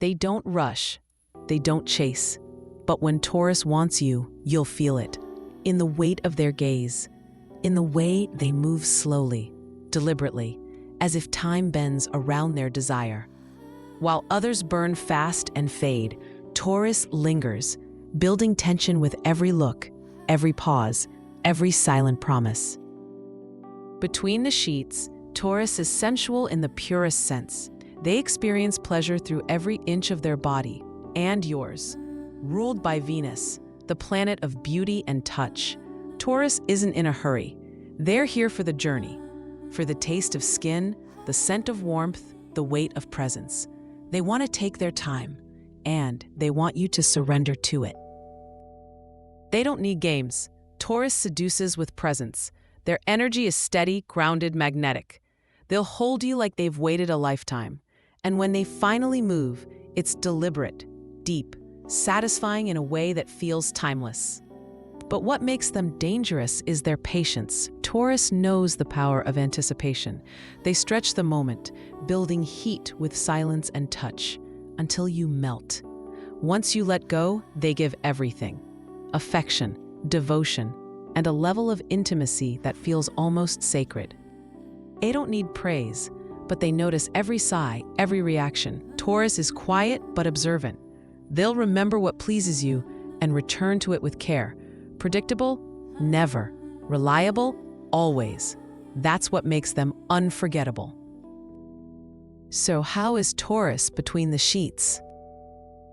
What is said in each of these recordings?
They don't rush, they don't chase. But when Taurus wants you, you'll feel it. In the weight of their gaze, in the way they move slowly, deliberately, as if time bends around their desire. While others burn fast and fade, Taurus lingers, building tension with every look, every pause, every silent promise. Between the sheets, Taurus is sensual in the purest sense. They experience pleasure through every inch of their body, and yours. Ruled by Venus, the planet of beauty and touch, Taurus isn't in a hurry. They're here for the journey, for the taste of skin, the scent of warmth, the weight of presence. They want to take their time, and they want you to surrender to it. They don't need games. Taurus seduces with presence. Their energy is steady, grounded, magnetic. They'll hold you like they've waited a lifetime. And when they finally move, it's deliberate, deep, satisfying in a way that feels timeless. But what makes them dangerous is their patience. Taurus knows the power of anticipation. They stretch the moment, building heat with silence and touch, until you melt. Once you let go, they give everything. Affection, devotion, and a level of intimacy that feels almost sacred. They don't need praise, but they notice every sigh, every reaction. Taurus is quiet but observant. They'll remember what pleases you and return to it with care. Predictable? Never. Reliable? Always. That's what makes them unforgettable. So how is Taurus between the sheets?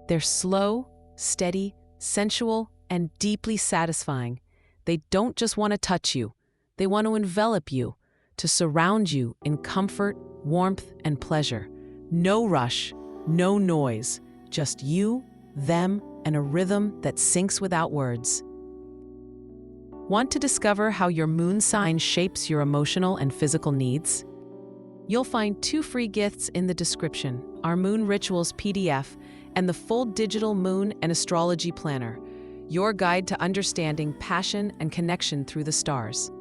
They're slow, steady, sensual, and deeply satisfying. They don't just want to touch you. They want to envelop you, to surround you in comfort, warmth, and pleasure. No rush, no noise, just you, them, and a rhythm that syncs without words. Want to discover how your moon sign shapes your emotional and physical needs? You'll find 2 free gifts in the description: our Moon Rituals PDF and the full digital Moon and Astrology Planner, your guide to understanding passion and connection through the stars.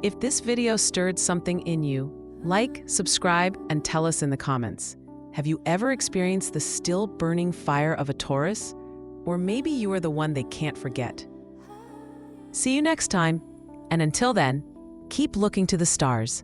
If this video stirred something in you, like, subscribe, and tell us in the comments. Have you ever experienced the still burning fire of a Taurus? Or maybe you are the one they can't forget. See you next time, and until then, keep looking to the stars.